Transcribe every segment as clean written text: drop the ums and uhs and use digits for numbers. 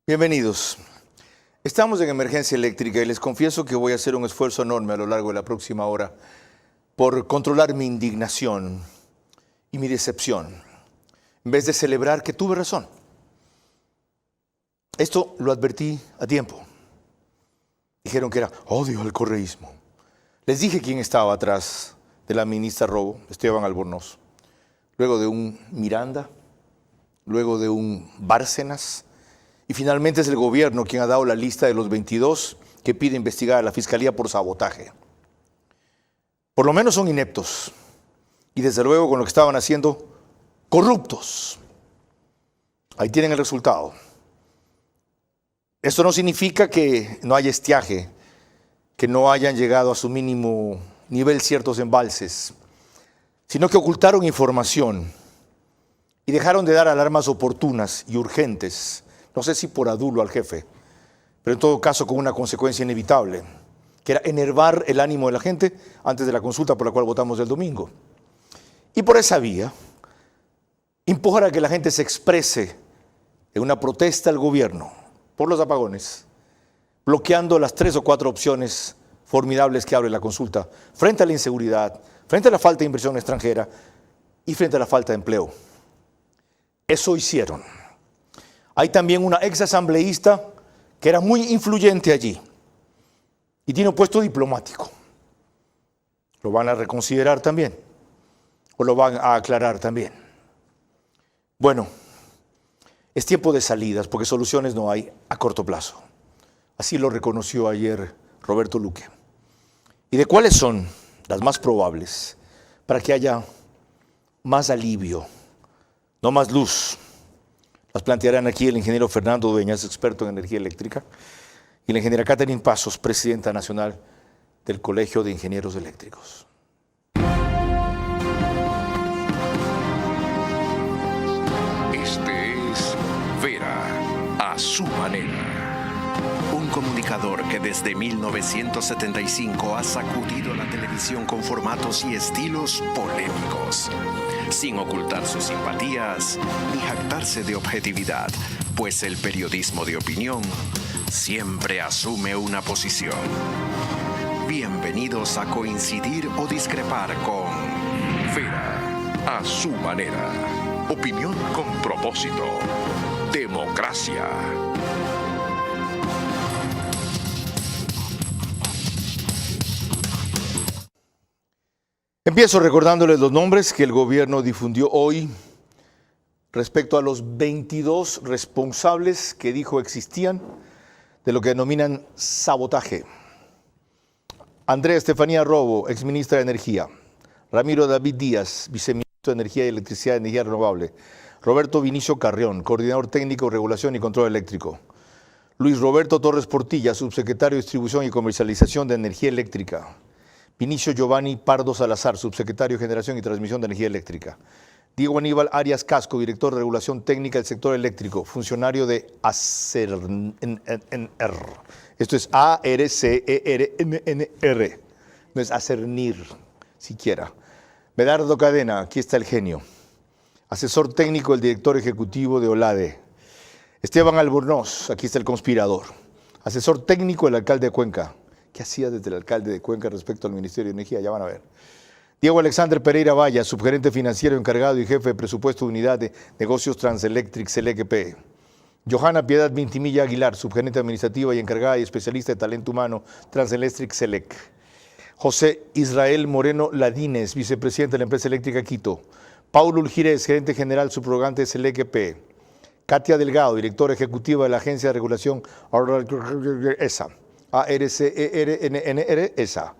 Bienvenidos. Estamos en emergencia eléctrica y les confieso que voy a hacer un esfuerzo enorme a lo largo de la próxima hora por controlar mi indignación y mi decepción, en vez de celebrar que tuve razón. Esto lo advertí a tiempo. Dijeron que era odio al correísmo. Les dije quién estaba atrás de la ministra Robo, Esteban Albornoz. Luego de un Miranda, luego de un Bárcenas, y finalmente es el gobierno quien ha dado la lista de los 22 que pide investigar a la Fiscalía por sabotaje. Por lo menos son ineptos y desde luego con lo que estaban haciendo, corruptos. Ahí tienen el resultado. Esto no significa que no haya estiaje, que no hayan llegado a su mínimo nivel ciertos embalses, sino que ocultaron información y dejaron de dar alarmas oportunas y urgentes. No sé si por adulo al jefe, pero en todo caso con una consecuencia inevitable, que era enervar el ánimo de la gente antes de la consulta por la cual votamos el domingo. Y por esa vía, empujar a que la gente se exprese en una protesta al gobierno por los apagones, bloqueando las 3 o 4 opciones formidables que abre la consulta, frente a la inseguridad, frente a la falta de inversión extranjera y frente a la falta de empleo. Eso hicieron. Hay también una ex asambleísta que era muy influyente allí y tiene un puesto diplomático. ¿Lo van a reconsiderar también? ¿O lo van a aclarar también? Bueno, es tiempo de salidas porque soluciones no hay a corto plazo. Así lo reconoció ayer Roberto Luque. ¿Y de cuáles son las más probables para que haya más alivio, no más luz? Las plantearán aquí el ingeniero Fernando Dueñas, experto en energía eléctrica, y la ingeniera Catherine Pasos, presidenta nacional del Colegio de Ingenieros Eléctricos. Este es Vera a su manera. Un comunicador que desde 1975 ha sacudido la televisión con formatos y estilos polémicos, sin ocultar sus simpatías ni jactarse de objetividad, pues el periodismo de opinión siempre asume una posición. Bienvenidos a coincidir o discrepar con Vera a su manera. Opinión con propósito. Democracia. Empiezo recordándoles los nombres que el gobierno difundió hoy respecto a los 22 responsables que dijo existían de lo que denominan sabotaje. Andrea Estefanía Robo, exministra de Energía. Ramiro David Díaz, viceministro de Energía y Electricidad y Energía Renovable. Roberto Vinicio Carrión, coordinador técnico, regulación y control eléctrico. Luis Roberto Torres Portilla, subsecretario de Distribución y Comercialización de Energía Eléctrica. Vinicio Giovanni Pardo Salazar, subsecretario de Generación y Transmisión de Energía Eléctrica. Diego Aníbal Arias Casco, director de Regulación Técnica del Sector Eléctrico, funcionario de ACERNR. Esto es ARCERNR, no es ACERNIR siquiera. Medardo Cadena, aquí está el genio. Asesor técnico del director ejecutivo de OLADE. Esteban Albornoz, aquí está el conspirador. Asesor técnico del alcalde de Cuenca. ¿Qué hacía desde el alcalde de Cuenca respecto al Ministerio de Energía? Ya van a ver. Diego Alexander Pereira Valla, subgerente financiero encargado y jefe de presupuesto de unidad de negocios Transelectric SELEC-P. Johanna Piedad Vintimilla Aguilar, subgerente administrativa y encargada y especialista de talento humano Transelectric SELEC. José Israel Moreno Ladines, vicepresidente de la empresa eléctrica Quito. Paulo Ulgirez, gerente general subrogante de SELEC-P. Katia Delgado, directora ejecutiva de la Agencia de Regulación ESA. ARCERNR, ESA.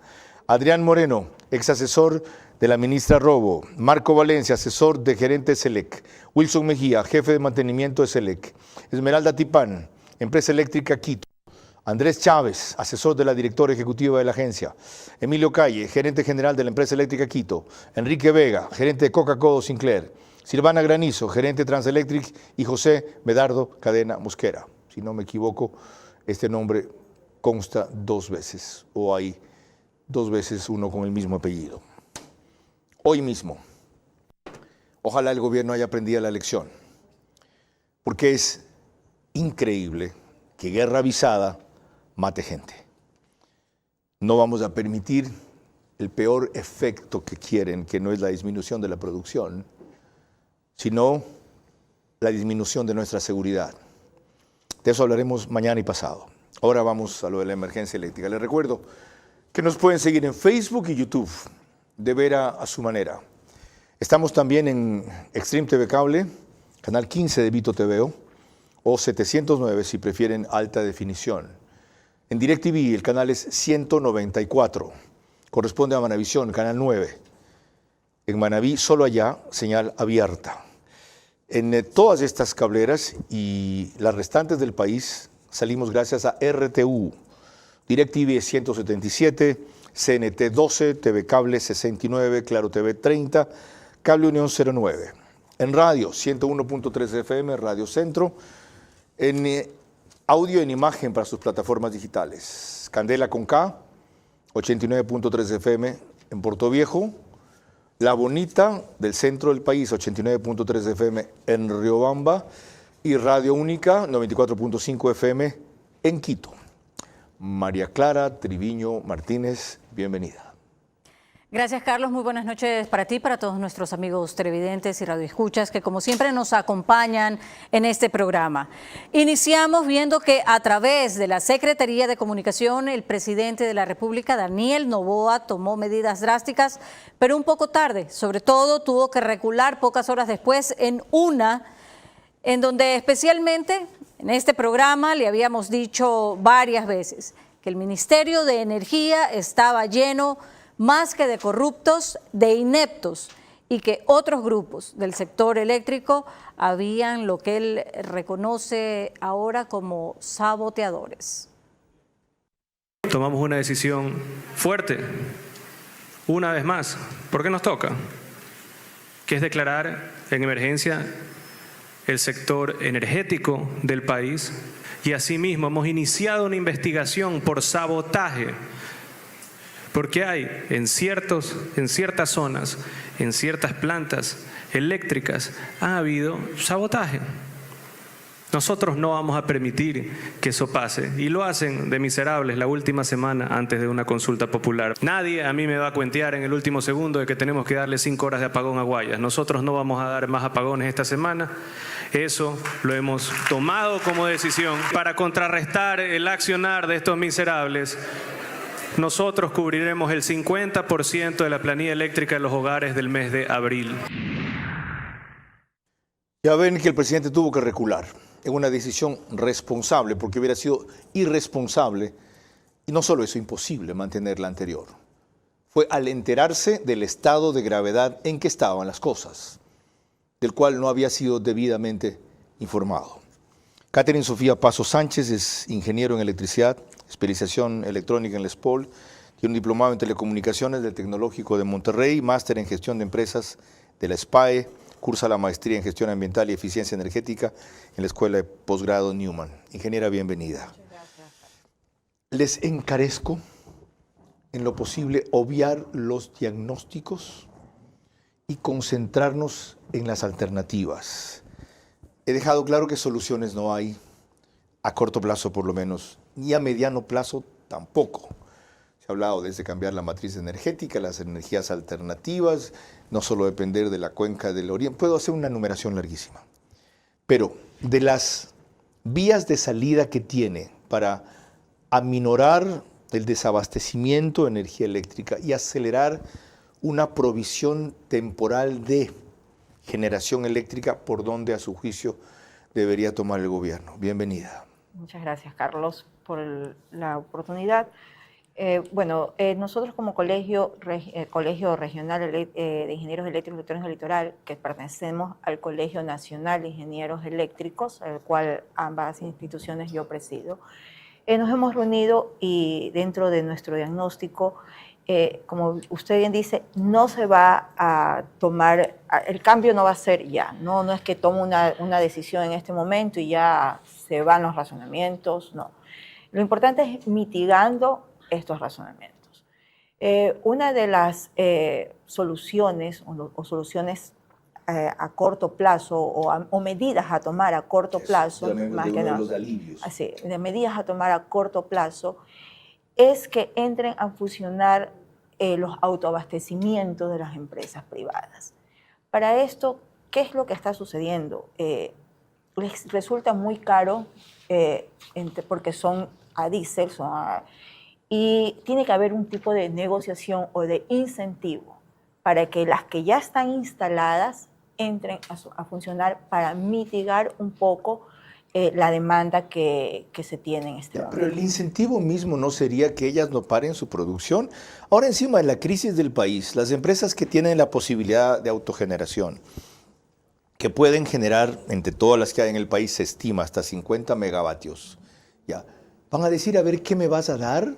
Adrián Moreno, ex asesor de la ministra Robo. Marco Valencia, asesor de gerente SELEC. Wilson Mejía, jefe de mantenimiento de SELEC. Esmeralda Tipán, empresa eléctrica Quito. Andrés Chávez, asesor de la directora ejecutiva de la agencia. Emilio Calle, gerente general de la empresa eléctrica Quito. Enrique Vega, gerente de Coca-Cola Sinclair. Silvana Granizo, gerente de Transelectric. Y José Medardo Cadena Mosquera. Si no me equivoco, este nombre consta 2 veces, o hay 2 veces uno con el mismo apellido. Hoy mismo, ojalá el gobierno haya aprendido la lección, porque es increíble que guerra avisada mate gente. No vamos a permitir el peor efecto que quieren, que no es la disminución de la producción, sino la disminución de nuestra seguridad. De eso hablaremos mañana y pasado. Ahora vamos a lo de la emergencia eléctrica. Les recuerdo que nos pueden seguir en Facebook y YouTube, de Vera a su manera. Estamos también en Extreme TV Cable, canal 15 de Vito TVO, o 709 si prefieren alta definición. En DirecTV el canal es 194, corresponde a Manavisión, canal 9. En Manaví, solo allá, señal abierta. En todas estas cableras y las restantes del país salimos gracias a RTU, DirecTV 177, CNT 12, TV Cable 69, Claro TV 30, Cable Unión 09. En radio 101.3 FM, Radio Centro. En audio en imagen para sus plataformas digitales. Candela con K, 89.3 FM en Puerto Viejo. La Bonita del centro del país, 89.3 FM en Riobamba. Y Radio Única, 94.5 FM en Quito. María Clara Triviño Martínez, bienvenida. Gracias, Carlos. Muy buenas noches para ti, para todos nuestros amigos televidentes y radioescuchas que como siempre nos acompañan en este programa. Iniciamos viendo que a través de la Secretaría de Comunicación, el presidente de la República, Daniel Noboa, tomó medidas drásticas, pero un poco tarde. Sobre todo tuvo que recular pocas horas después en donde especialmente en este programa le habíamos dicho varias veces que el Ministerio de Energía estaba lleno más que de corruptos, de ineptos, y que otros grupos del sector eléctrico habían lo que él reconoce ahora como saboteadores. Tomamos una decisión fuerte, una vez más, porque nos toca, que es declarar en emergencia el sector energético del país, y asimismo hemos iniciado una investigación por sabotaje, porque hay en ciertas zonas, en ciertas plantas eléctricas, ha habido sabotaje. Nosotros no vamos a permitir que eso pase, y lo hacen de miserables la última semana antes de una consulta popular. Nadie a mí me va a cuentear en el último segundo de que tenemos que darle 5 horas de apagón a Guayas. Nosotros no vamos a dar más apagones esta semana. Eso lo hemos tomado como decisión para contrarrestar el accionar de estos miserables. Nosotros cubriremos el 50% de la planilla eléctrica de los hogares del mes de abril. Ya ven que el presidente tuvo que recular en una decisión responsable, porque hubiera sido irresponsable, y no solo eso, imposible mantener la anterior. Fue al enterarse del estado de gravedad en que estaban las cosas, del cual no había sido debidamente informado. Catherine Sofía Paso Sánchez es ingeniero en electricidad, especialización electrónica en la SPOL, tiene un diplomado en telecomunicaciones del Tecnológico de Monterrey, máster en gestión de empresas de la SPAE, cursa la maestría en gestión ambiental y eficiencia energética en la Escuela de Posgrado Newman. Ingeniera, bienvenida. Muchas gracias. Les encarezco en lo posible obviar los diagnósticos y concentrarnos en las alternativas. He dejado claro que soluciones no hay, a corto plazo por lo menos, ni a mediano plazo tampoco. Se ha hablado desde cambiar la matriz energética, las energías alternativas, no solo depender de la cuenca del Oriente. Puedo hacer una numeración larguísima. Pero de las vías de salida que tiene para aminorar el desabastecimiento de energía eléctrica y acelerar una provisión temporal de generación eléctrica, por donde a su juicio debería tomar el gobierno. Bienvenida. Muchas gracias, Carlos, por la oportunidad. Nosotros como Colegio Regional de Ingenieros Eléctricos y Electrónicos del Litoral, que pertenecemos al Colegio Nacional de Ingenieros Eléctricos, al cual ambas instituciones yo presido, nos hemos reunido y dentro de nuestro diagnóstico, como usted bien dice, no se va a tomar, el cambio no va a ser ya, no es que tome una decisión en este momento y ya se van los razonamientos, no. Lo importante es mitigando estos razonamientos. Una de las soluciones o soluciones a corto plazo o medidas a tomar a corto plazo, más que nada, así, de medidas a tomar a corto plazo, es que entren a fusionar los autoabastecimientos de las empresas privadas. Para esto, ¿qué es lo que está sucediendo? Les resulta muy caro porque son a diésel, y tiene que haber un tipo de negociación o de incentivo para que las que ya están instaladas entren a funcionar para mitigar un poco la demanda que se tiene en este momento. Pero el incentivo mismo no sería que ellas no paren su producción. Ahora, encima de la crisis del país, las empresas que tienen la posibilidad de autogeneración, que pueden generar, entre todas las que hay en el país, se estima hasta 50 megavatios, ¿ya? Van a decir, a ver, ¿qué me vas a dar?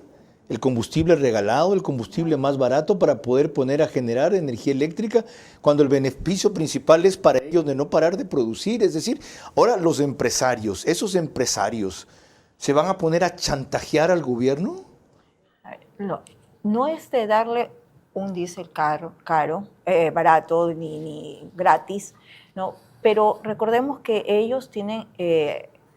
¿El combustible regalado, el combustible más barato para poder poner a generar energía eléctrica cuando el beneficio principal es para ellos de no parar de producir? Es decir, ahora los empresarios, esos empresarios, ¿se van a poner a chantajear al gobierno? No es de darle un diésel caro, barato ni gratis, ¿no? Pero recordemos que ellos tienen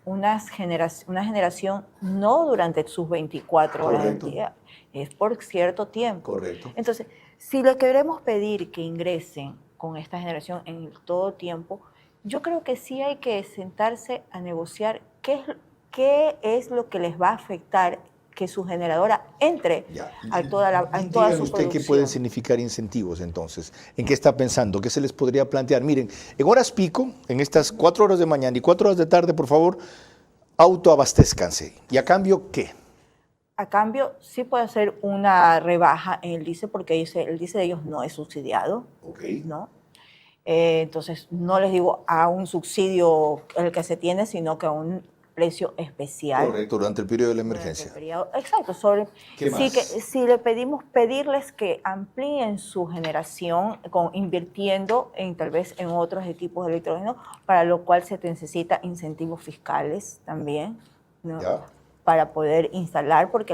una generación no durante sus 24 horas del día, es por cierto tiempo. Correcto. Entonces, si le queremos pedir que ingresen con esta generación en todo tiempo, yo creo que sí hay que sentarse a negociar qué es lo que les va a afectar que su generadora entre en toda su usted producción. ¿Qué pueden significar incentivos entonces? ¿En qué está pensando? ¿Qué se les podría plantear? Miren, en horas pico, en estas 4 horas de mañana y 4 horas de tarde, por favor, autoabastezcanse. ¿Y a cambio qué? A cambio, sí puede hacer una rebaja en el diésel, porque el diésel de ellos no es subsidiado, ¿no? Entonces, no les digo a un subsidio el que se tiene, sino que a un precio especial. Correcto, durante el periodo de la emergencia. Exacto. ¿Qué más? Si le pedirles que amplíen su generación invirtiendo tal vez en otros equipos de electrógenos, para lo cual se necesita incentivos fiscales también, ¿no? Para poder instalar, porque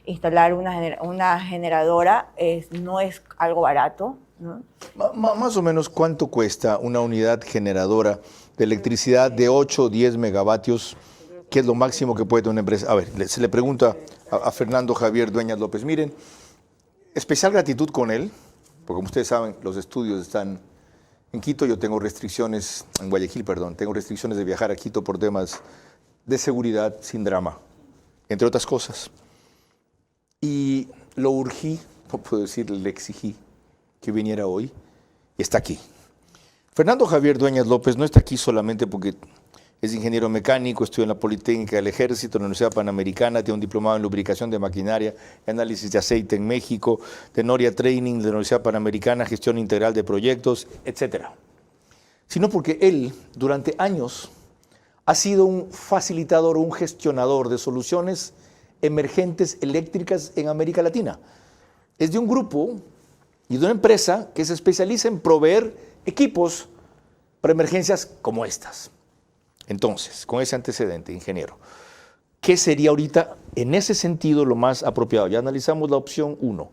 instalar una generadora no es algo barato, ¿no? Más o menos, ¿cuánto cuesta una unidad generadora de electricidad de 8 o 10 megavatios, que es lo máximo que puede tener una empresa? A ver, se le pregunta a Fernando Javier Dueñas López. Miren, especial gratitud con él, porque como ustedes saben, los estudios están en Quito. Yo tengo restricciones, en Guayaquil, perdón, tengo restricciones de viajar a Quito por temas de seguridad, sin drama, entre otras cosas. Y lo urgí, no puedo decir, le exigí que viniera hoy, y está aquí. Fernando Javier Dueñas López no está aquí solamente porque es ingeniero mecánico, estudió en la Politécnica del Ejército, en la Universidad Panamericana, tiene un diplomado en lubricación de maquinaria y análisis de aceite en México, de Noria Training de la Universidad Panamericana, gestión integral de proyectos, etc. Sino porque él, durante años, ha sido un facilitador, un gestionador de soluciones emergentes eléctricas en América Latina. Es de un grupo y de una empresa que se especializa en proveer equipos para emergencias como estas. Entonces, con ese antecedente, ingeniero, ¿qué sería ahorita en ese sentido lo más apropiado? Ya analizamos la opción 1,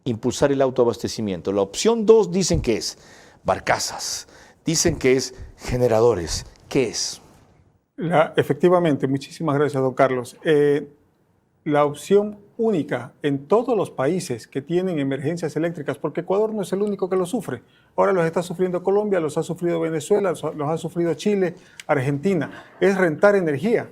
impulsar el autoabastecimiento. La opción 2 dicen que es barcazas, dicen que es generadores. ¿Qué es? Efectivamente, muchísimas gracias, don Carlos. La opción única en todos los países que tienen emergencias eléctricas, porque Ecuador no es el único que lo sufre. Ahora los está sufriendo Colombia, los ha sufrido Venezuela, los ha sufrido Chile, Argentina. Es rentar energía.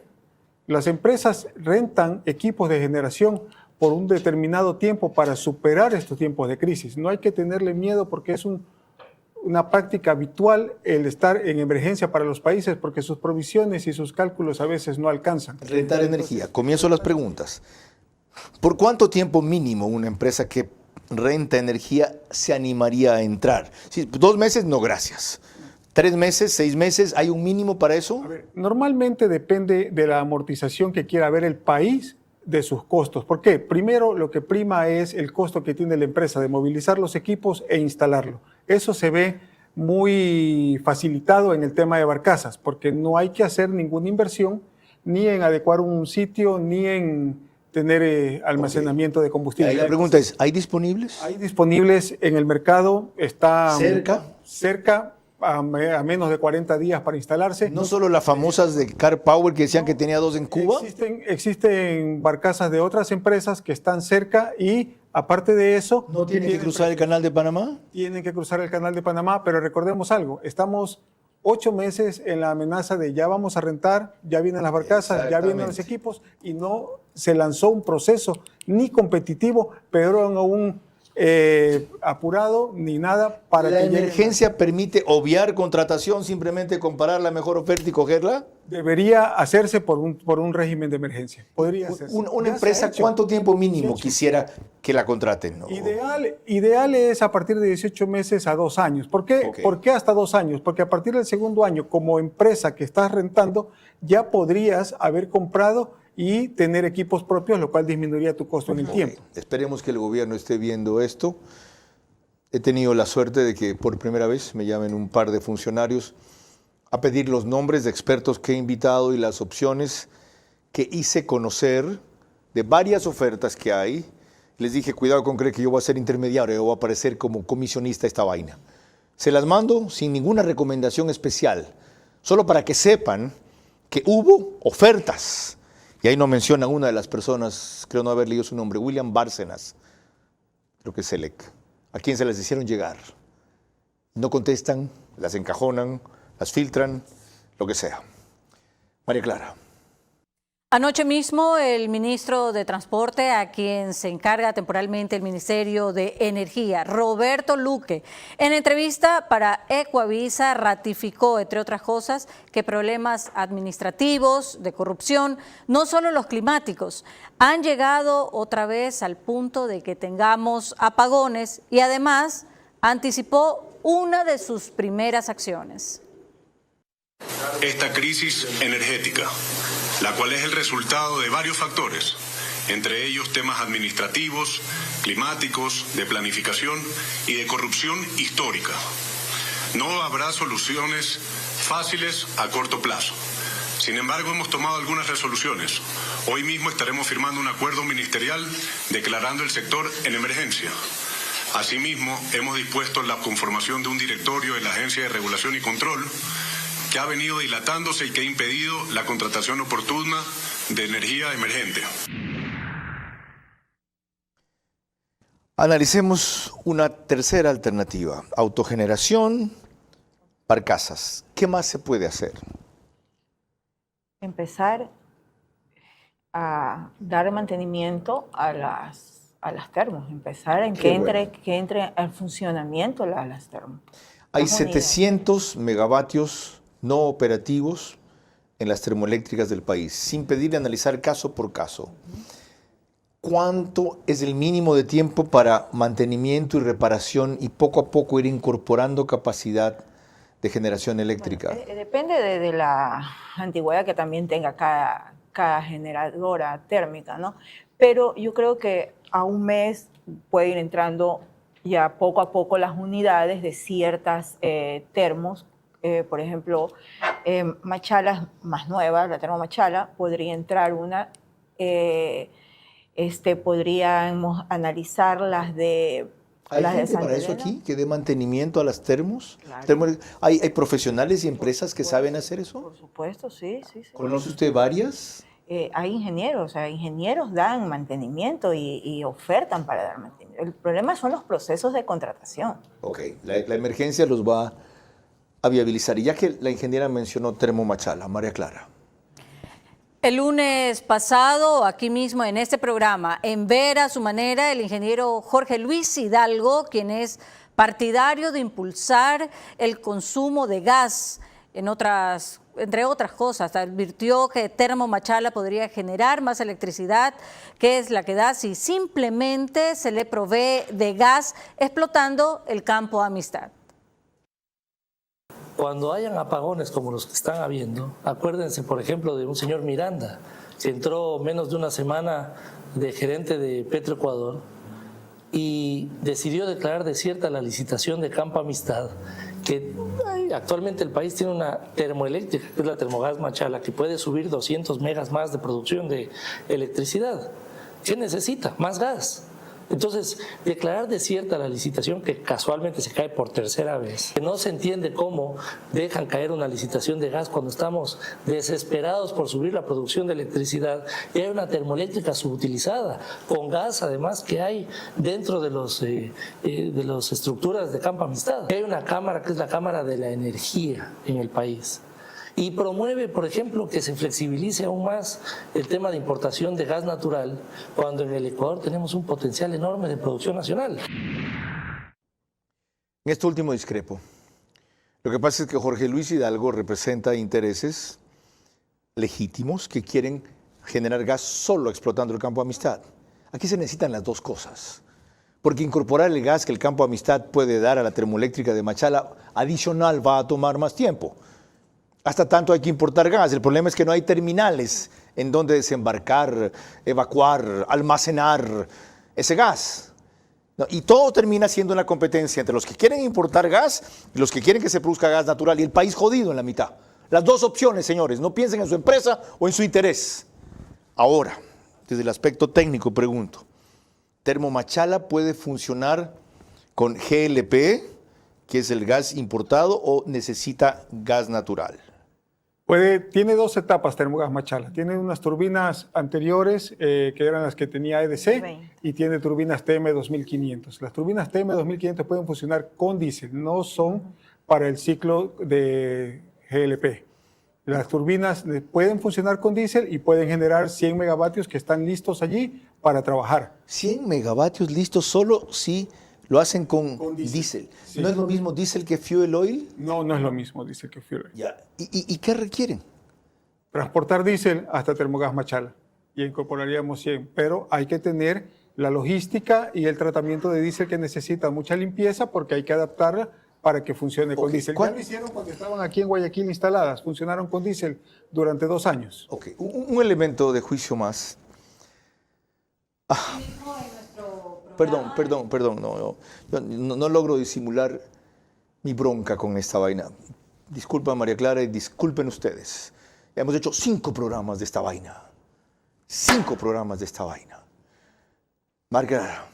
Las empresas rentan equipos de generación por un determinado tiempo para superar estos tiempos de crisis. No hay que tenerle miedo porque es una práctica habitual el estar en emergencia para los países, porque sus provisiones y sus cálculos a veces no alcanzan. Rentar energía. Comienzo las preguntas. ¿Por cuánto tiempo mínimo una empresa que renta energía se animaría a entrar? Sí, 2 meses, no gracias. 3 meses, 6 meses, ¿hay un mínimo para eso? A ver, normalmente depende de la amortización que quiera ver el país de sus costos. ¿Por qué? Primero, lo que prima es el costo que tiene la empresa de movilizar los equipos e instalarlo. Eso se ve muy facilitado en el tema de barcazas, porque no hay que hacer ninguna inversión, ni en adecuar un sitio, ni en tener almacenamiento de combustible. Ahí la pregunta es, ¿hay disponibles? Hay disponibles en el mercado, está cerca a menos de 40 días para instalarse. No solo las famosas de Car Power que decían que tenía 2 en Cuba. Existen barcazas de otras empresas que están cerca y aparte de eso... ¿No tienen que cruzar el canal de Panamá? Tienen que cruzar el canal de Panamá, pero recordemos algo, estamos 8 meses en la amenaza de ya vamos a rentar, ya vienen las barcazas, ya vienen los equipos y no se lanzó un proceso ni competitivo, pero aún apurado ni nada para ¿La que emergencia permite obviar contratación, simplemente comparar la mejor oferta y cogerla? Debería hacerse por un régimen de emergencia. Podría hacerse. Una empresa, ¿cuánto tiempo mínimo quisiera que la contraten? ¿No? Ideal es a partir de 18 meses a 2 años. ¿Por qué? Okay. ¿Por qué hasta 2 años? Porque a partir del segundo año, como empresa que estás rentando, ya podrías haber comprado y tener equipos propios, lo cual disminuiría tu costo en el tiempo. Esperemos que el gobierno esté viendo esto. He tenido la suerte de que por primera vez me llamen un par de funcionarios a pedir los nombres de expertos que he invitado y las opciones que hice conocer de varias ofertas que hay. Les dije, cuidado con creer que yo voy a ser intermediario, yo voy a aparecer como comisionista esta vaina. Se las mando sin ninguna recomendación especial, solo para que sepan que hubo ofertas. Y ahí no menciona una de las personas, creo no haber leído su nombre, William Bárcenas, creo que es Selec, a quien se las hicieron llegar. No contestan, las encajonan, las filtran, lo que sea. María Clara. Anoche mismo el ministro de Transporte, a quien se encarga temporalmente el Ministerio de Energía, Roberto Luque, en entrevista para Ecuavisa ratificó, entre otras cosas, que problemas administrativos, de corrupción, no solo los climáticos, han llegado otra vez al punto de que tengamos apagones y además anticipó una de sus primeras acciones. Esta crisis energética, la cual es el resultado de varios factores, entre ellos temas administrativos, climáticos, de planificación y de corrupción histórica. No habrá soluciones fáciles a corto plazo. Sin embargo, hemos tomado algunas resoluciones. Hoy mismo estaremos firmando un acuerdo ministerial declarando el sector en emergencia. Asimismo, hemos dispuesto la conformación de un directorio de la Agencia de Regulación y Control que ha venido dilatándose y que ha impedido la contratación oportuna de energía emergente. Analicemos una tercera alternativa, autogeneración, barcazas. ¿Qué más se puede hacer? Empezar a dar mantenimiento a las termos, empezar en que entre al funcionamiento las termos. Hay 700 megavatios no operativos en las termoeléctricas del país, sin pedirle analizar caso por caso. ¿Cuánto es el mínimo de tiempo para mantenimiento y reparación y poco a poco ir incorporando capacidad de generación eléctrica? Bueno, depende de la antigüedad que también tenga cada generadora térmica, ¿no? Pero yo creo que a un mes puede ir entrando ya poco a poco las unidades de ciertas termos. Por ejemplo, Machala más nueva, la termo Machala, podría entrar una, podríamos analizar las de... ¿Hay gente para eso aquí que dé mantenimiento a las termos? Claro. ¿Hay profesionales y empresas que saben hacer eso? Por supuesto, sí. ¿Conoce usted varias? Hay ingenieros, ingenieros dan mantenimiento y ofertan para dar mantenimiento. El problema son los procesos de contratación. Ok, la emergencia los va a viabilizar. Y ya que la ingeniera mencionó Termo Machala, María Clara. El lunes pasado, aquí mismo en este programa, en Ver a su manera, el ingeniero Jorge Luis Hidalgo, quien es partidario de impulsar el consumo de gas, entre otras cosas, advirtió que Termo Machala podría generar más electricidad, que es la que da si simplemente se le provee de gas explotando el campo Amistad. Cuando hayan apagones como los que están habiendo, acuérdense, por ejemplo, de un señor Miranda, que entró menos de una semana de gerente de Petroecuador y decidió declarar desierta la licitación de Campo Amistad, que actualmente el país tiene una termoeléctrica, que es la Termogas Machala, que puede subir 200 megas más de producción de electricidad. ¿Qué necesita? Más gas. Entonces, declarar desierta la licitación, que casualmente se cae por tercera vez, que no se entiende cómo dejan caer una licitación de gas cuando estamos desesperados por subir la producción de electricidad, y hay una termoeléctrica subutilizada, con gas además que hay dentro de las estructuras de Campo Amistad. Hay una cámara que es la Cámara de la Energía en el país. Y promueve, por ejemplo, que se flexibilice aún más el tema de importación de gas natural, cuando en el Ecuador tenemos un potencial enorme de producción nacional. En esto último discrepo. Lo que pasa es que Jorge Luis Hidalgo representa intereses legítimos que quieren generar gas solo explotando el Campo Amistad. Aquí se necesitan las dos cosas. Porque incorporar el gas que el Campo Amistad puede dar a la termoeléctrica de Machala adicional va a tomar más tiempo. Hasta tanto hay que importar gas. El problema es que no hay terminales en donde desembarcar, evacuar, almacenar ese gas. ¿No? Y todo termina siendo una competencia entre los que quieren importar gas y los que quieren que se produzca gas natural. Y el país jodido en la mitad. Las dos opciones, señores. No piensen en su empresa o en su interés. Ahora, desde el aspecto técnico pregunto, ¿Termomachala puede funcionar con GLP, que es el gas importado, o necesita gas natural? Tiene dos etapas Termogas Machala. Tiene unas turbinas anteriores que eran las que tenía EDC y tiene turbinas TM2500. Las turbinas TM2500 pueden funcionar con diésel, no son para el ciclo de GLP. Las turbinas pueden funcionar con diésel y pueden generar 100 megavatios que están listos allí para trabajar. 100 megavatios listos solo si lo hacen con diésel. Sí. ¿No es lo mismo diésel que fuel oil? No, no es lo mismo diésel que fuel oil. Ya. ¿Y qué requieren? Transportar diésel hasta Termogas Machala y incorporaríamos 100, pero hay que tener la logística y el tratamiento de diésel que necesita mucha limpieza porque hay que adaptarla para que funcione con diésel. Ya lo hicieron cuando estaban aquí en Guayaquil instaladas, funcionaron con diésel durante 2 años. Ok, un elemento de juicio más. Perdón, no logro disimular mi bronca con esta vaina. Disculpa, María Clara, y disculpen ustedes. Hemos hecho 5 programas de esta vaina. 5 programas de esta vaina. Margarita.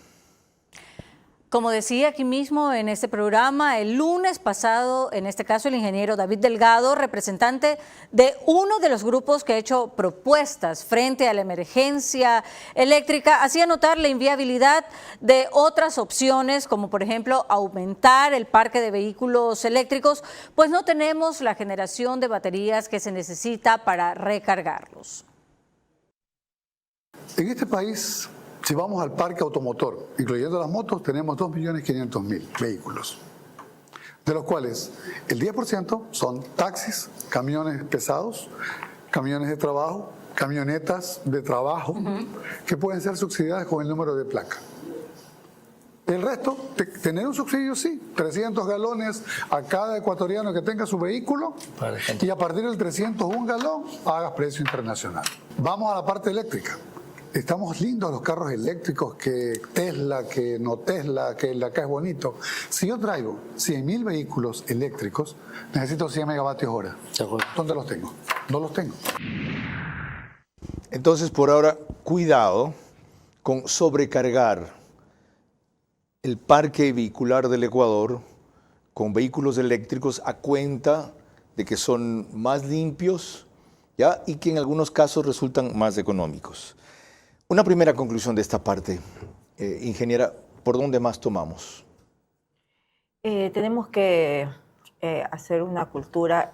Como decía aquí mismo en este programa, el lunes pasado, en este caso el ingeniero David Delgado, representante de uno de los grupos que ha hecho propuestas frente a la emergencia eléctrica, hacía notar la inviabilidad de otras opciones, como por ejemplo aumentar el parque de vehículos eléctricos, pues no tenemos la generación de baterías que se necesita para recargarlos. En este país, si vamos al parque automotor, incluyendo las motos, tenemos 2.500.000 vehículos, de los cuales el 10% son taxis, camiones pesados, camiones de trabajo, camionetas de trabajo, que pueden ser subsidiadas con el número de placa. El resto, tener un subsidio, sí, 300 galones a cada ecuatoriano que tenga su vehículo, y a partir del 301 galón, hagas precio internacional. Vamos a la parte eléctrica. Estamos lindos los carros eléctricos, que Tesla, que no Tesla, que el de acá es bonito. Si yo traigo 100.000 vehículos eléctricos, necesito 100 megavatios hora. ¿Dónde los tengo? No los tengo. Entonces, por ahora, cuidado con sobrecargar el parque vehicular del Ecuador con vehículos eléctricos a cuenta de que son más limpios, ¿ya? Y que en algunos casos resultan más económicos. Una primera conclusión de esta parte, ingeniera, ¿por dónde más tomamos? Tenemos que hacer una cultura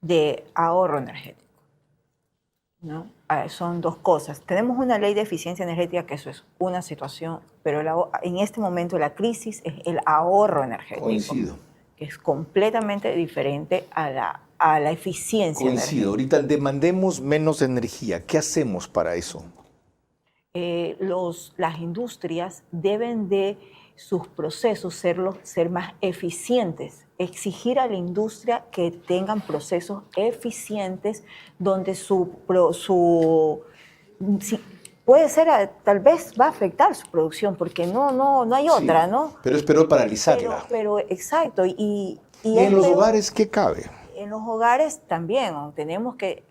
de ahorro energético, ¿no? Son dos cosas. Tenemos una ley de eficiencia energética, que eso es una situación, pero en este momento la crisis es el ahorro energético. Coincido. Que es completamente diferente a la eficiencia energética. Coincido. Ahorita demandemos menos energía. ¿Qué hacemos para eso? Las industrias deben de sus procesos ser más eficientes, exigir a la industria que tengan procesos eficientes donde puede ser, tal vez va a afectar su producción porque no hay otra, sí, ¿no? Pero es peor paralizarla. Pero exacto. ¿Y en los hogares qué cabe? En los hogares también, tenemos que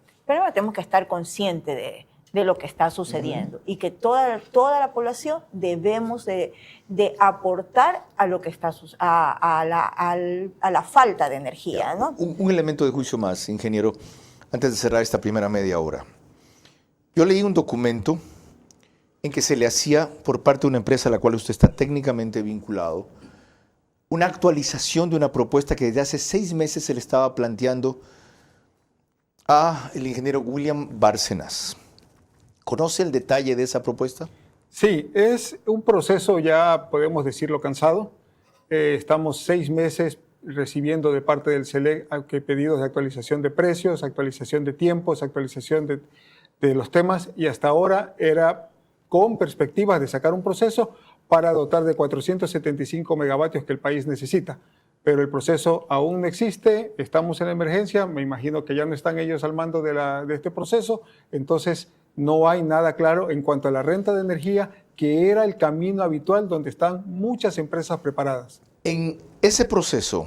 estar conscientes de lo que está sucediendo y que toda la población debemos de aportar a lo que está a la falta de energía, ¿no? Un elemento de juicio más, ingeniero, antes de cerrar esta primera media hora. Yo leí un documento en que se le hacía por parte de una empresa a la cual usted está técnicamente vinculado una actualización de una propuesta que desde hace 6 meses se le estaba planteando a el ingeniero William Bárcenas. ¿Conoce el detalle de esa propuesta? Sí, es un proceso ya, podemos decirlo, cansado. Estamos 6 meses recibiendo de parte del SELEC pedidos de actualización de precios, actualización de tiempos, actualización de los temas, y hasta ahora era con perspectivas de sacar un proceso para dotar de 475 megavatios que el país necesita. Pero el proceso aún no existe, estamos en la emergencia, me imagino que ya no están ellos al mando de este proceso, entonces no hay nada claro en cuanto a la renta de energía, que era el camino habitual donde están muchas empresas preparadas. En ese proceso,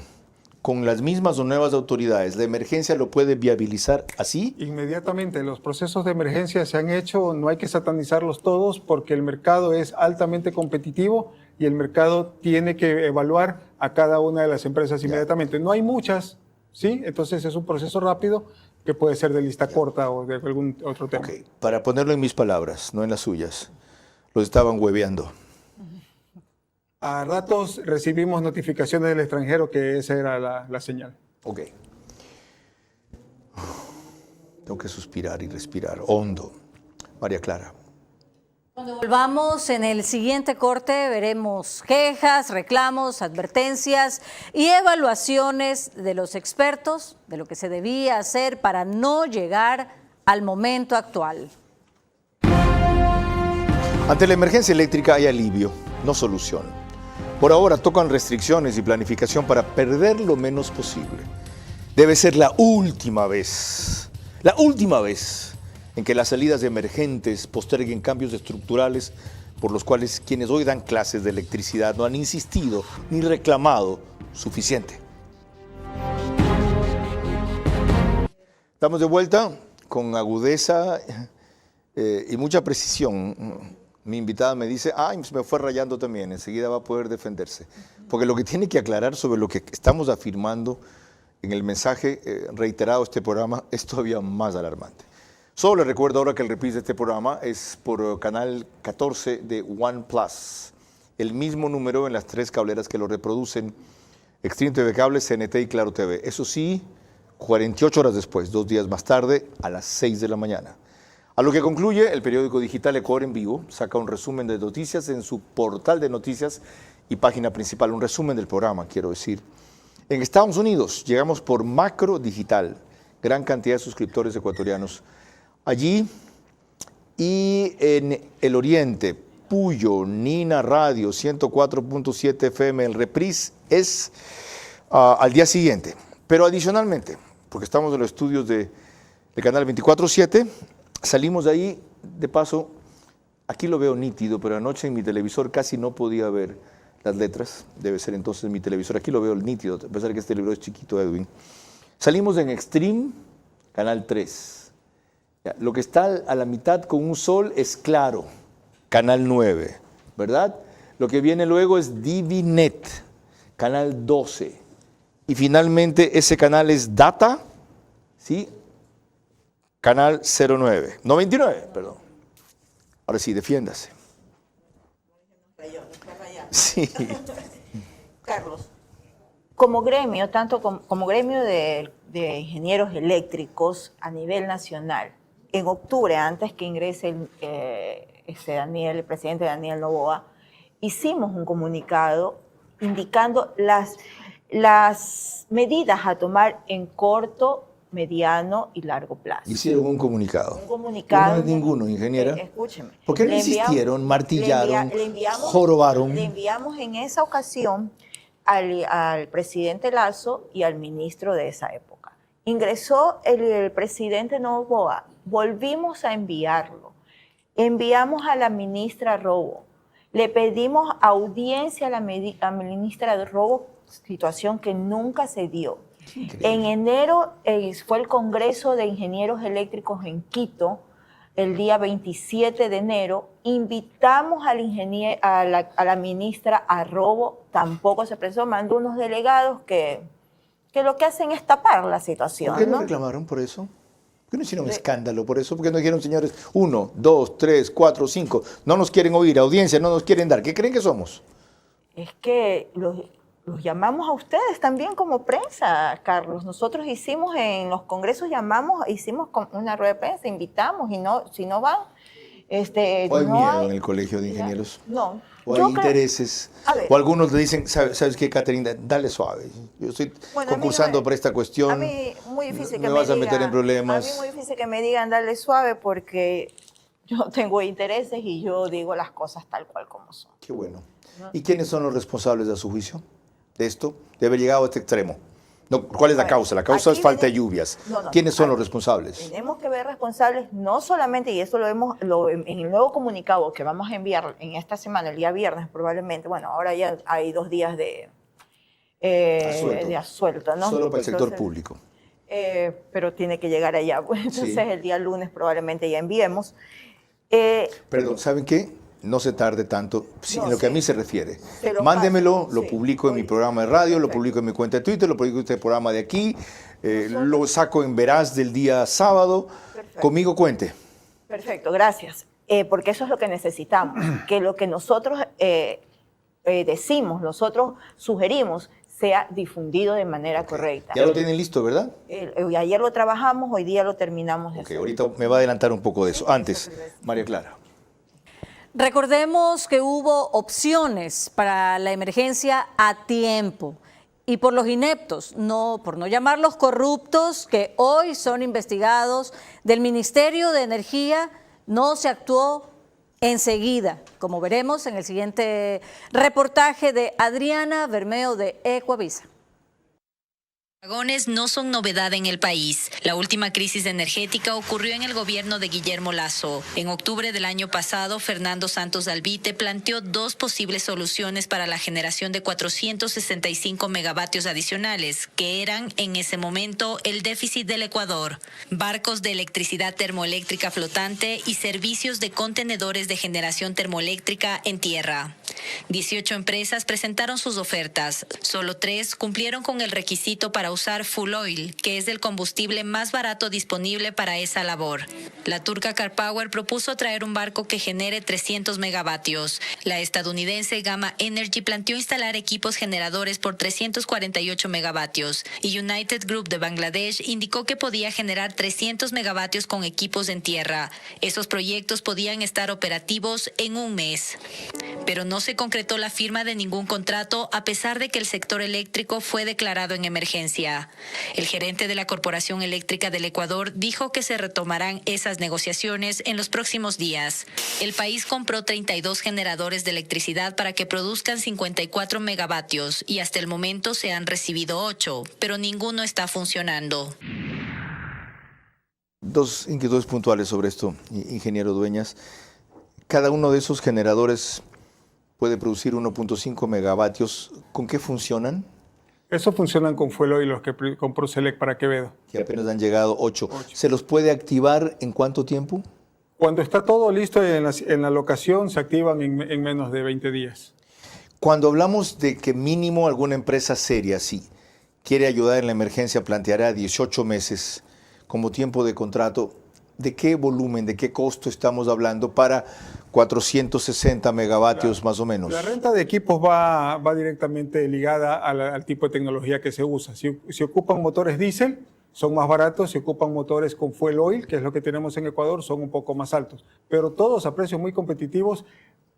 con las mismas o nuevas autoridades, ¿la emergencia lo puede viabilizar así? Inmediatamente, los procesos de emergencia se han hecho, no hay que satanizarlos todos porque el mercado es altamente competitivo y el mercado tiene que evaluar a cada una de las empresas inmediatamente. No hay muchas, ¿sí? Entonces es un proceso rápido que puede ser de lista corta o de algún otro tema. Okay. Para ponerlo en mis palabras, no en las suyas, los estaban hueveando. A ratos recibimos notificaciones del extranjero que esa era la señal. Ok. Tengo que suspirar y respirar hondo. María Clara. Cuando volvamos en el siguiente corte veremos quejas, reclamos, advertencias y evaluaciones de los expertos de lo que se debía hacer para no llegar al momento actual. Ante la emergencia eléctrica hay alivio, no solución. Por ahora tocan restricciones y planificación para perder lo menos posible. Debe ser la última vez en que las salidas emergentes posterguen cambios estructurales por los cuales quienes hoy dan clases de electricidad no han insistido ni reclamado suficiente. Estamos de vuelta con agudeza y mucha precisión. Mi invitada me dice, se me fue rayando también, enseguida va a poder defenderse. Porque lo que tiene que aclarar sobre lo que estamos afirmando en el mensaje reiterado de este programa es todavía más alarmante. Solo le recuerdo ahora que el reprise de este programa es por canal 14 de OnePlus. El mismo número en las 3 cableras que lo reproducen, Extreme TV Cable, CNT y Claro TV. Eso sí, 48 horas después, 2 días más tarde, a las 6 de la mañana. A lo que concluye, el periódico digital Ecuador en Vivo saca un resumen de noticias en su portal de noticias y página principal, un resumen del programa, quiero decir. En Estados Unidos llegamos por Macro Digital, gran cantidad de suscriptores ecuatorianos. Allí y en el oriente, Puyo, Nina Radio, 104.7 FM, el reprise es al día siguiente. Pero adicionalmente, porque estamos en los estudios del canal 24/7, salimos de ahí, de paso, aquí lo veo nítido, pero anoche en mi televisor casi no podía ver las letras, debe ser entonces mi televisor, aquí lo veo nítido, a pesar de que este libro es chiquito, Edwin. Salimos en Extreme, canal 3. Lo que está a la mitad con un sol es Claro, canal 9, ¿verdad? Lo que viene luego es DiviNet, canal 12. Y finalmente ese canal es Data, ¿sí? Canal 99, perdón. Ahora sí, defiéndase. Sí. Carlos, como gremio, tanto como gremio de ingenieros eléctricos a nivel nacional, en octubre, antes que ingrese el presidente Daniel Noboa, hicimos un comunicado indicando las medidas a tomar en corto, mediano y largo plazo. Hicieron un comunicado. Un comunicado. No es ninguno, ingeniera. Escúcheme. ¿Por qué no insistieron, martillaron, jorobaron? Le enviamos en esa ocasión al presidente Lazo y al ministro de esa época. Ingresó el presidente Noboa, volvimos a enviarlo. Enviamos a la ministra Robo. Le pedimos audiencia a la ministra Robo, situación que nunca se dio. En enero fue el Congreso de Ingenieros Eléctricos en Quito, el día 27 de enero, invitamos al a la ministra Arrobo, tampoco se presentó, mandó unos delegados que lo que hacen es tapar la situación. ¿Por qué no reclamaron por eso? ¿Por qué no hicieron escándalo por eso? ¿Por qué no dijeron, señores, 1, 2, 3, 4, 5, no nos quieren oír, audiencia, no nos quieren dar? ¿Qué creen que somos? Es que los llamamos a ustedes también como prensa, Carlos. Nosotros hicimos en los congresos, hicimos una rueda de prensa, invitamos y no, si no van... ¿O hay no miedo en el colegio de ingenieros? No. ¿O hay intereses? O algunos le dicen, ¿sabes qué, Caterina? Dale suave. Yo estoy concursando por esta cuestión. A mí muy difícil que me vas a meter en problemas. A mí muy difícil que me digan dale suave porque yo tengo intereses y yo digo las cosas tal cual como son. Qué bueno. ¿Y quiénes son los responsables de su juicio de esto? De haber llegado a este extremo. No, ¿cuál es la causa? La causa es falta de lluvias. ¿Quiénes son los responsables? Tenemos que ver responsables, no solamente, y eso lo vemos en el nuevo comunicado que vamos a enviar en esta semana, el día viernes probablemente, bueno, ahora ya hay 2 días de asuelto, ¿no? Solo para el sector público. Pero tiene que llegar allá, pues, entonces el día lunes probablemente ya enviemos. Perdón, ¿saben qué? No se tarde tanto, en lo que a mí se refiere. Mándemelo, lo publico en mi programa de radio, lo publico en mi cuenta de Twitter, lo publico en este programa de aquí, lo saco en Veraz del día sábado. Conmigo cuente. Perfecto, gracias. Porque eso es lo que necesitamos, que lo que nosotros decimos, nosotros sugerimos, sea difundido de manera correcta. Ya lo tienen listo, ¿verdad? Ayer lo trabajamos, hoy día lo terminamos de hacer. Ahorita me va a adelantar un poco de eso. Antes, María Clara. Recordemos que hubo opciones para la emergencia a tiempo y por los ineptos, por no llamarlos corruptos, que hoy son investigados del Ministerio de Energía, no se actuó enseguida, como veremos en el siguiente reportaje de Adriana Bermeo de Ecuavisa. Apagones no son novedad en el país. La última crisis energética ocurrió en el gobierno de Guillermo Lasso. En octubre del año pasado, Fernando Santos Albite planteó 2 posibles soluciones para la generación de 465 megavatios adicionales, que eran en ese momento el déficit del Ecuador. Barcos de electricidad termoeléctrica flotante y servicios de contenedores de generación termoeléctrica en tierra. 18 empresas presentaron sus ofertas. Solo 3 cumplieron con el requisito para usar full oil, que es el combustible más barato disponible para esa labor. La turca CarPower propuso traer un barco que genere 300 megavatios. La estadounidense Gamma Energy planteó instalar equipos generadores por 348 megavatios. Y United Group de Bangladesh indicó que podía generar 300 megavatios con equipos en tierra. Esos proyectos podían estar operativos en un mes. Pero no se concretó la firma de ningún contrato a pesar de que el sector eléctrico fue declarado en emergencia. El gerente de la Corporación Eléctrica del Ecuador dijo que se retomarán esas negociaciones en los próximos días. El país compró 32 generadores de electricidad para que produzcan 54 megavatios y hasta el momento se han recibido 8, pero ninguno está funcionando. 2 inquietudes puntuales sobre esto, ingeniero Dueñas. Cada uno de esos generadores puede producir 1.5 megavatios. ¿Con qué funcionan? Eso funcionan con fuel oil, los que compró Select para Quevedo. Que apenas han llegado 8. ¿Se los puede activar en cuánto tiempo? Cuando está todo listo en la locación, se activan en menos de 20 días. Cuando hablamos de que mínimo alguna empresa seria, sí, quiere ayudar en la emergencia, planteará 18 meses como tiempo de contrato, ¿de qué volumen, de qué costo estamos hablando para 460 megavatios más o menos? La renta de equipos va directamente ligada al tipo de tecnología que se usa. Si ocupan motores diésel, son más baratos. Si ocupan motores con fuel oil, que es lo que tenemos en Ecuador, son un poco más altos. Pero todos a precios muy competitivos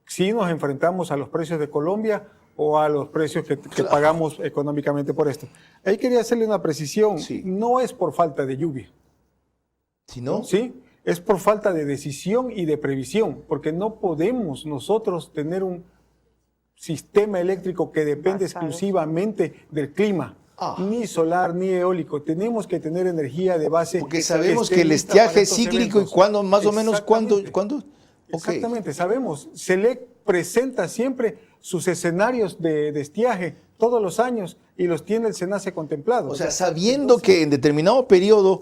si nos enfrentamos a los precios de Colombia o a los precios que pagamos económicamente por esto. Ahí quería hacerle una precisión. Sí. No es por falta de lluvia. ¿Si no? Sí, es por falta de decisión y de previsión, porque no podemos nosotros tener un sistema eléctrico que depende exclusivamente del clima, ni solar, ni eólico. Tenemos que tener energía de base. Porque sabemos que el estiaje es cíclico y cuándo, más o menos, ¿cuándo? Exactamente, sabemos. Select presenta siempre sus escenarios de estiaje todos los años y los tiene el SENACE contemplados. O sea, sabiendo que en determinado periodo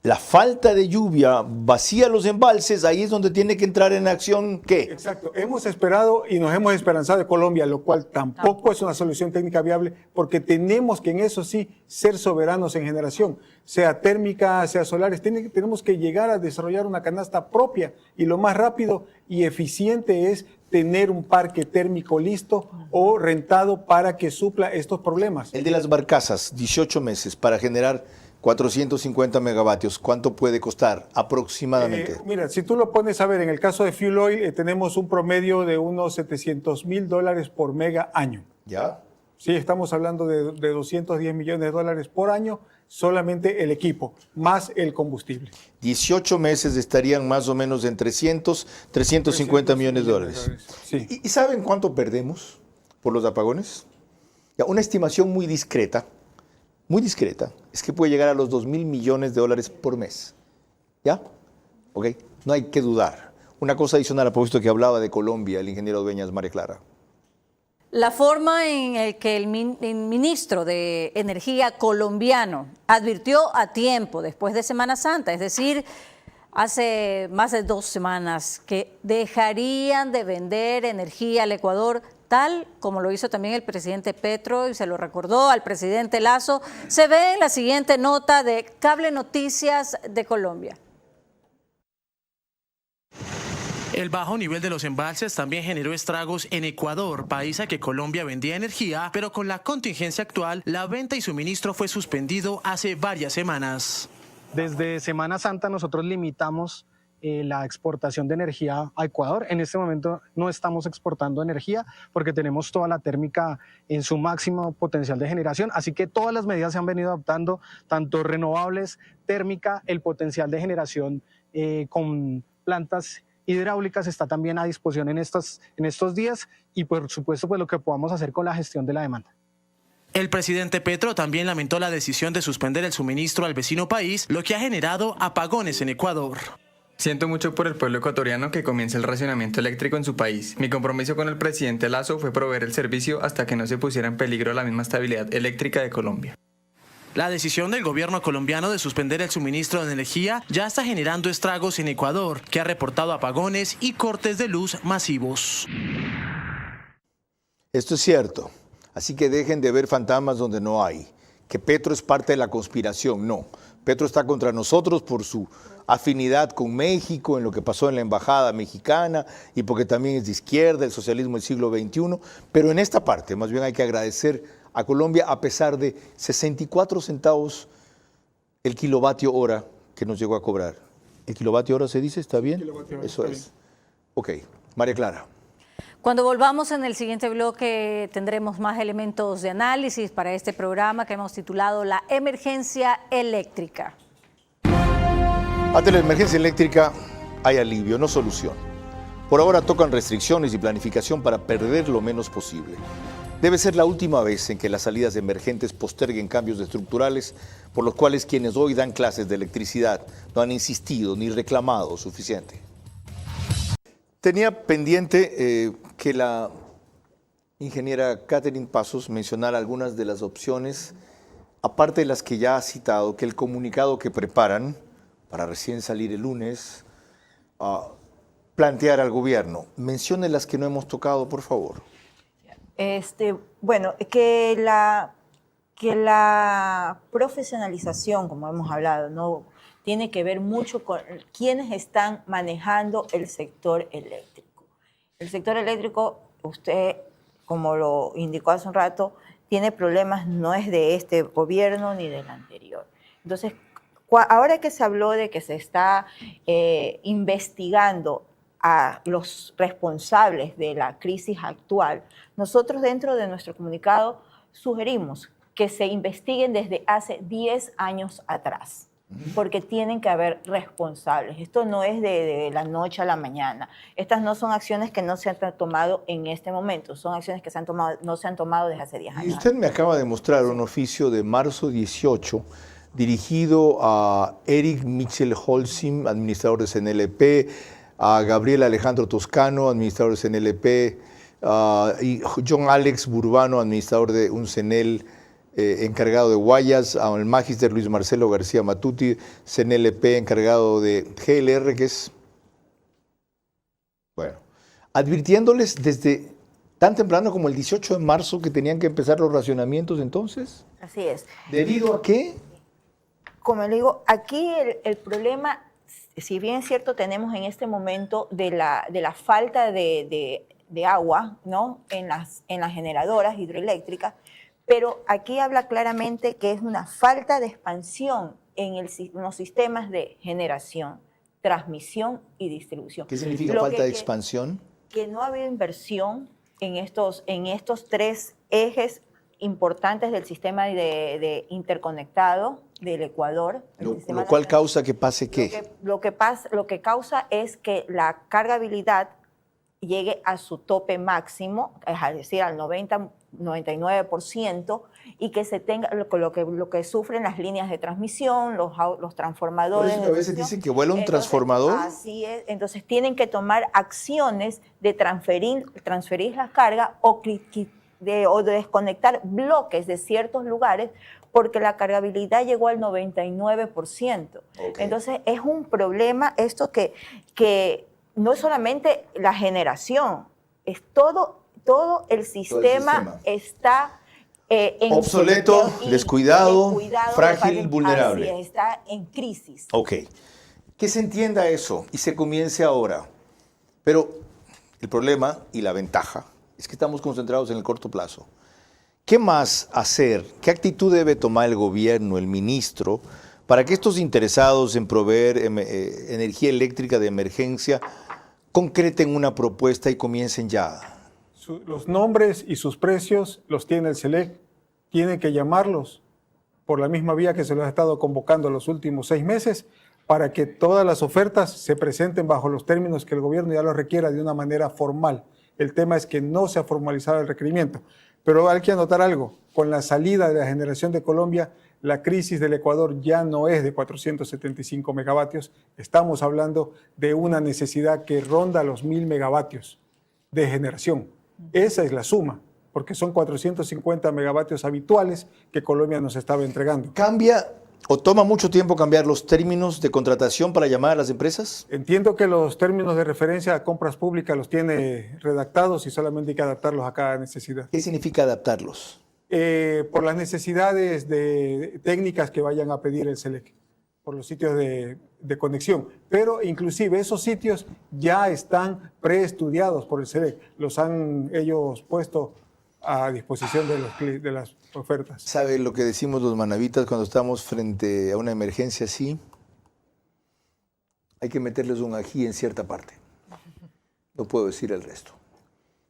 la falta de lluvia vacía los embalses, ahí es donde tiene que entrar en acción, ¿qué? Exacto. Hemos esperado y nos hemos esperanzado de Colombia, lo cual tampoco es una solución técnica viable, porque tenemos que en eso sí ser soberanos en generación, sea térmica, sea solares. Tenemos que llegar a desarrollar una canasta propia, y lo más rápido y eficiente es tener un parque térmico listo o rentado para que supla estos problemas. El de las barcazas, 18 meses para generar 450 megavatios, ¿cuánto puede costar aproximadamente? Mira, si tú lo pones a ver, en el caso de Fuel Oil tenemos un promedio de unos $700,000 por mega año. ¿Ya? Sí, estamos hablando de 210 millones de dólares por año, solamente el equipo, más el combustible. 18 meses estarían más o menos en 350 millones de dólares. Sí. ¿Y saben cuánto perdemos por los apagones? Ya, una estimación muy discreta, es que puede llegar a los 2.000 millones de dólares por mes. ¿Ya? ¿Ok? No hay que dudar. Una cosa adicional a propósito que hablaba de Colombia, el ingeniero Dueñas, María Clara. La forma en la que el ministro de Energía colombiano advirtió a tiempo, después de Semana Santa, es decir, hace más de 2 semanas, que dejarían de vender energía al Ecuador, tal como lo hizo también el presidente Petro y se lo recordó al presidente Lasso, se ve en la siguiente nota de Cable Noticias de Colombia. El bajo nivel de los embalses también generó estragos en Ecuador, país a que Colombia vendía energía, pero con la contingencia actual, la venta y suministro fue suspendido hace varias semanas. Desde Semana Santa nosotros limitamos la exportación de energía a Ecuador. En este momento no estamos exportando energía porque tenemos toda la térmica en su máximo potencial de generación, así que todas las medidas se han venido adoptando, tanto renovables, térmica, el potencial de generación con plantas hidráulicas está también a disposición en estos días y por supuesto pues lo que podamos hacer con la gestión de la demanda. El presidente Petro también lamentó la decisión de suspender el suministro al vecino país, lo que ha generado apagones en Ecuador. Siento mucho por el pueblo ecuatoriano que comience el racionamiento eléctrico en su país. Mi compromiso con el presidente Lasso fue proveer el servicio hasta que no se pusiera en peligro la misma estabilidad eléctrica de Colombia. La decisión del gobierno colombiano de suspender el suministro de energía ya está generando estragos en Ecuador, que ha reportado apagones y cortes de luz masivos. Esto es cierto, así que dejen de ver fantasmas donde no hay. Que Petro es parte de la conspiración, no. Petro está contra nosotros por su afinidad con México, en lo que pasó en la embajada mexicana y porque también es de izquierda, el socialismo del siglo XXI. Pero en esta parte, más bien hay que agradecer a Colombia a pesar de 64 centavos el kilovatio hora que nos llegó a cobrar. ¿El kilovatio hora se dice? ¿Está bien? Eso es. Ok, María Clara. Cuando volvamos en el siguiente bloque tendremos más elementos de análisis para este programa que hemos titulado La Emergencia Eléctrica. Ante la emergencia eléctrica hay alivio, no solución. Por ahora tocan restricciones y planificación para perder lo menos posible. Debe ser la última vez en que las salidas emergentes posterguen cambios estructurales por los cuales quienes hoy dan clases de electricidad no han insistido ni reclamado suficiente. Tenía pendiente que la ingeniera Catherine Pasos mencionara algunas de las opciones, aparte de las que ya ha citado, que el comunicado que preparan para recién salir el lunes, plantear al gobierno. Mencione las que no hemos tocado, por favor. Bueno, que la profesionalización, como hemos hablado, no tiene que ver mucho con quienes están manejando el sector eléctrico. El sector eléctrico, usted, como lo indicó hace un rato, tiene problemas, no es de este gobierno ni del anterior. Entonces, ahora que se habló de que se está investigando a los responsables de la crisis actual, nosotros dentro de nuestro comunicado sugerimos que se investiguen desde hace 10 años atrás, porque tienen que haber responsables. Esto no es de la noche a la mañana. Estas no son acciones que no se han tomado en este momento, son acciones que no se han tomado desde hace 10 años. Y usted me acaba de mostrar un oficio de marzo 18 dirigido a Eric Mitchell Holcim, administrador de CNLP, a Gabriel Alejandro Toscano, administrador de CNLP, y John Alex Burbano, administrador de un CENEL encargado de Guayas, al Magister Luis Marcelo García Matuti, CNLP, encargado de GLR, que es, bueno, advirtiéndoles desde tan temprano como el 18 de marzo que tenían que empezar los racionamientos entonces. Así es. ¿Debido a qué? Como le digo, aquí el problema, si bien es cierto, tenemos en este momento de la falta de agua, ¿no?, en las generadoras hidroeléctricas, pero aquí habla claramente que es una falta de expansión en los sistemas de generación, transmisión y distribución. ¿Qué significa falta de expansión? Que no ha habido inversión en estos 3 ejes importantes del sistema de interconectado del Ecuador. Lo cual causa que pase ¿qué? Lo que causa es que la cargabilidad llegue a su tope máximo, es decir, al 99%, y que se tenga lo que sufren las líneas de transmisión, los transformadores. Por eso a veces dicen que vuela un transformador. Así es, entonces tienen que tomar acciones de transferir la carga o de desconectar bloques de ciertos lugares porque la cargabilidad llegó al 99%. Okay. Entonces es un problema esto que no es solamente la generación, es todo el sistema está obsoleto, descuidado, frágil, vulnerable. Así, está en crisis. Ok. Que se entienda eso y se comience ahora. Pero el problema y la ventaja es que estamos concentrados en el corto plazo. ¿Qué más hacer? ¿Qué actitud debe tomar el gobierno, el ministro, para que estos interesados en proveer energía eléctrica de emergencia concreten una propuesta y comiencen ya? Los nombres y sus precios los tiene el SELEC. Tienen que llamarlos por la misma vía que se los ha estado convocando los últimos 6 meses para que todas las ofertas se presenten bajo los términos que el gobierno ya lo requiera de una manera formal. El tema es que no se ha formalizado el requerimiento. Pero hay que anotar algo. Con la salida de la generación de Colombia, la crisis del Ecuador ya no es de 475 megavatios. Estamos hablando de una necesidad que ronda los 1000 megavatios de generación. Esa es la suma, porque son 450 megavatios habituales que Colombia nos estaba entregando. ¿Cambia o toma mucho tiempo cambiar los términos de contratación para llamar a las empresas? Entiendo que los términos de referencia a compras públicas los tiene redactados y solamente hay que adaptarlos a cada necesidad. ¿Qué significa adaptarlos? Por las necesidades técnicas que vayan a pedir el SELEC, por los sitios de conexión. Pero inclusive esos sitios ya están preestudiados por el SELEC, los han ellos puesto a disposición de las ofertas. ¿Sabe lo que decimos los manavitas cuando estamos frente a una emergencia así? Hay que meterles un ají en cierta parte. No puedo decir el resto.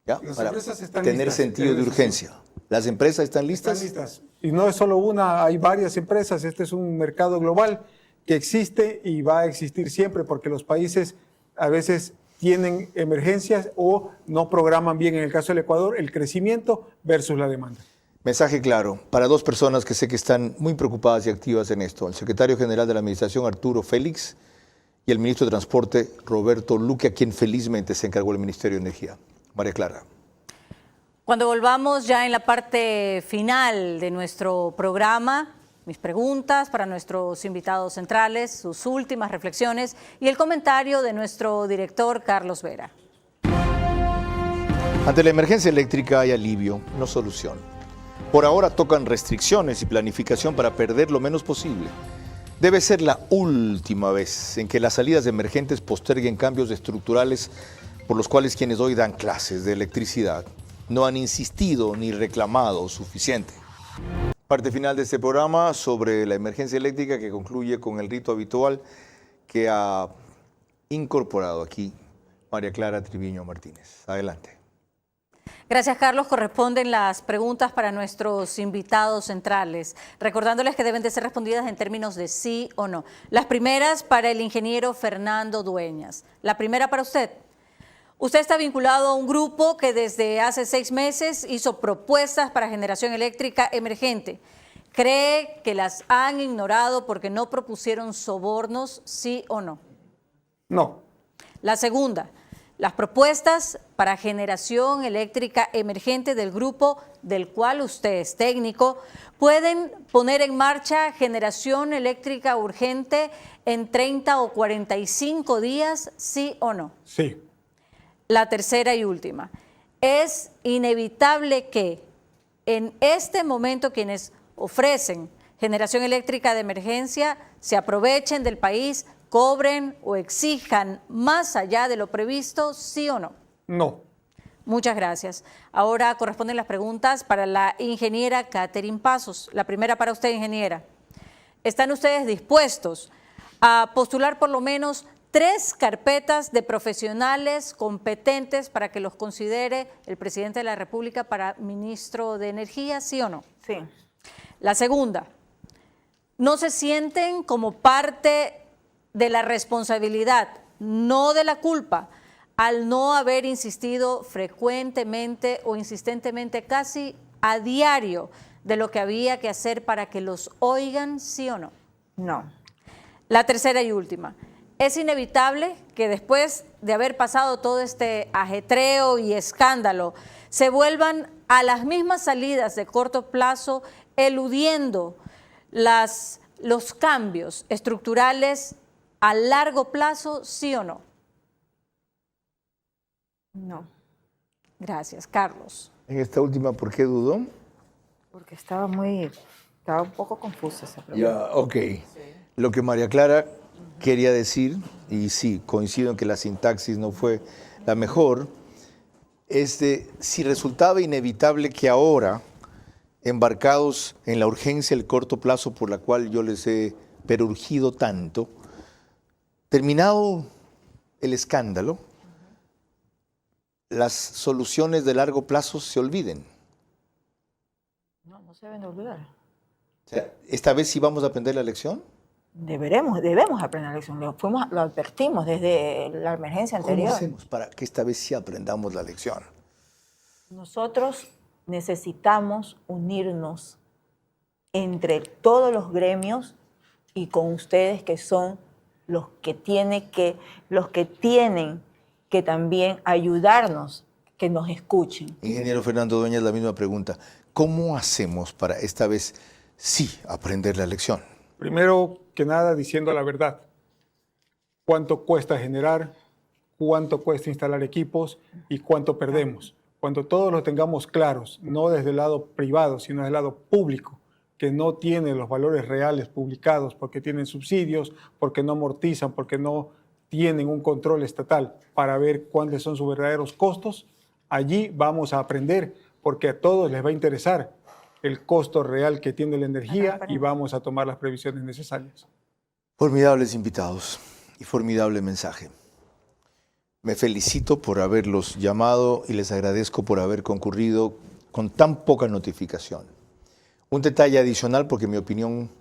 ¿Ya? Las para empresas están tener listas, sentido de urgencia. ¿Las empresas están listas? Están listas. Y no es solo una, hay varias empresas. Este es un mercado global que existe y va a existir siempre porque los países a veces tienen emergencias o no programan bien, en el caso del Ecuador, el crecimiento versus la demanda. Mensaje claro para 2 personas que sé que están muy preocupadas y activas en esto. El secretario general de la Administración, Arturo Félix, y el ministro de Transporte, Roberto Luque, a quien felizmente se encargó el Ministerio de Energía. María Clara. Cuando volvamos ya en la parte final de nuestro programa, mis preguntas para nuestros invitados centrales, sus últimas reflexiones y el comentario de nuestro director Carlos Vera. Ante la emergencia eléctrica hay alivio, no solución. Por ahora tocan restricciones y planificación para perder lo menos posible. Debe ser la última vez en que las salidas emergentes posterguen cambios estructurales por los cuales quienes hoy dan clases de electricidad no han insistido ni reclamado suficiente. Parte final de este programa sobre la emergencia eléctrica que concluye con el rito habitual que ha incorporado aquí María Clara Triviño Martínez. Adelante. Gracias, Carlos. Corresponden las preguntas para nuestros invitados centrales, recordándoles que deben de ser respondidas en términos de sí o no. Las primeras para el ingeniero Fernando Dueñas. La primera para usted. Usted está vinculado a un grupo que desde hace 6 meses hizo propuestas para generación eléctrica emergente. ¿Cree que las han ignorado porque no propusieron sobornos, sí o no? No. La segunda, las propuestas para generación eléctrica emergente del grupo del cual usted es técnico pueden poner en marcha generación eléctrica urgente en 30 o 45 días, ¿sí o no? Sí. La tercera y última. Es inevitable que en este momento quienes ofrecen generación eléctrica de emergencia se aprovechen del país, cobren o exijan más allá de lo previsto, ¿sí o no? No. Muchas gracias. Ahora corresponden las preguntas para la ingeniera Catherine Pasos. La primera para usted, ingeniera. ¿Están ustedes dispuestos a postular por lo menos 3 carpetas de profesionales competentes para que los considere el presidente de la República para ministro de Energía, sí o no? Sí. La segunda, ¿no se sienten como parte de la responsabilidad, no de la culpa, al no haber insistido frecuentemente o insistentemente, casi a diario, de lo que había que hacer para que los oigan, sí o no? No. La tercera y última, es inevitable que después de haber pasado todo este ajetreo y escándalo, se vuelvan a las mismas salidas de corto plazo, eludiendo los cambios estructurales a largo plazo, ¿sí o no? No. Gracias. Carlos. En esta última, ¿por qué dudó? Porque estaba un poco confusa esa pregunta. Ya, ok. Lo que María Clara quería decir, y sí, coincido en que la sintaxis no fue la mejor, es de si resultaba inevitable que ahora, embarcados en la urgencia del corto plazo por la cual yo les he perurgido tanto, terminado el escándalo, las soluciones de largo plazo se olviden. No se deben de olvidar. O sea, ¿esta vez sí vamos a aprender la lección? Debemos aprender la lección. Lo advertimos desde la emergencia anterior. ¿Cómo hacemos para que esta vez sí aprendamos la lección? Nosotros necesitamos unirnos entre todos los gremios y con ustedes que son los que tienen que también ayudarnos, que nos escuchen. Ingeniero Fernando Dueñas, la misma pregunta. ¿Cómo hacemos para esta vez sí aprender la lección? Primero que nada, diciendo la verdad. ¿Cuánto cuesta generar? ¿Cuánto cuesta instalar equipos? ¿Y cuánto perdemos? Cuando todos lo tengamos claros, no desde el lado privado, sino desde el lado público, que no tiene los valores reales publicados porque tienen subsidios, porque no amortizan, porque no tienen un control estatal para ver cuáles son sus verdaderos costos, allí vamos a aprender, porque a todos les va a interesar el costo real que tiene la energía y vamos a tomar las previsiones necesarias. Formidables invitados y formidable mensaje. Me felicito por haberlos llamado y les agradezco por haber concurrido con tan poca notificación. Un detalle adicional, porque mi opinión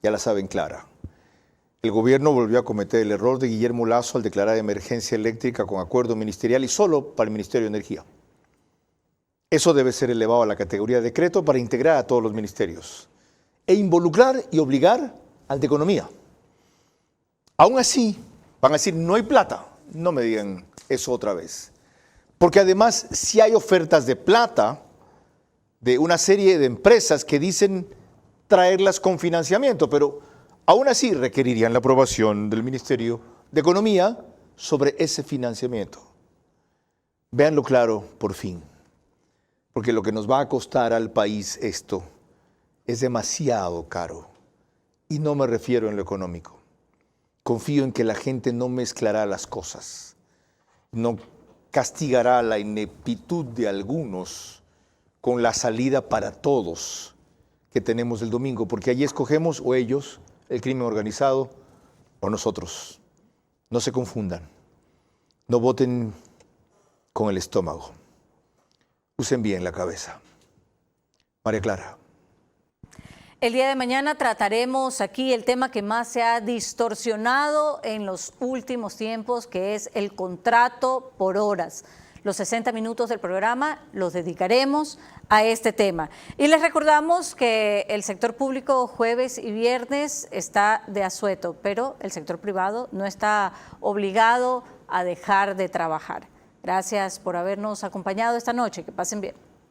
ya la saben clara. El gobierno volvió a cometer el error de Guillermo Lasso al declarar emergencia eléctrica con acuerdo ministerial y solo para el Ministerio de Energía. Eso debe ser elevado a la categoría de decreto para integrar a todos los ministerios e involucrar y obligar al de Economía. Aún así, van a decir, no hay plata. No me digan eso otra vez. Porque además, si hay ofertas de plata de una serie de empresas que dicen traerlas con financiamiento, pero aún así requerirían la aprobación del Ministerio de Economía sobre ese financiamiento. Véanlo claro, por fin. Porque lo que nos va a costar al país esto es demasiado caro. Y no me refiero en lo económico. Confío en que la gente no mezclará las cosas. No castigará la ineptitud de algunos con la salida para todos que tenemos el domingo. Porque allí escogemos o ellos, el crimen organizado, o nosotros. No se confundan. No voten con el estómago. Usen bien la cabeza. María Clara. El día de mañana trataremos aquí el tema que más se ha distorsionado en los últimos tiempos, que es el contrato por horas. Los 60 minutos del programa los dedicaremos a este tema. Y les recordamos que el sector público jueves y viernes está de asueto, pero el sector privado no está obligado a dejar de trabajar. Gracias por habernos acompañado esta noche. Que pasen bien.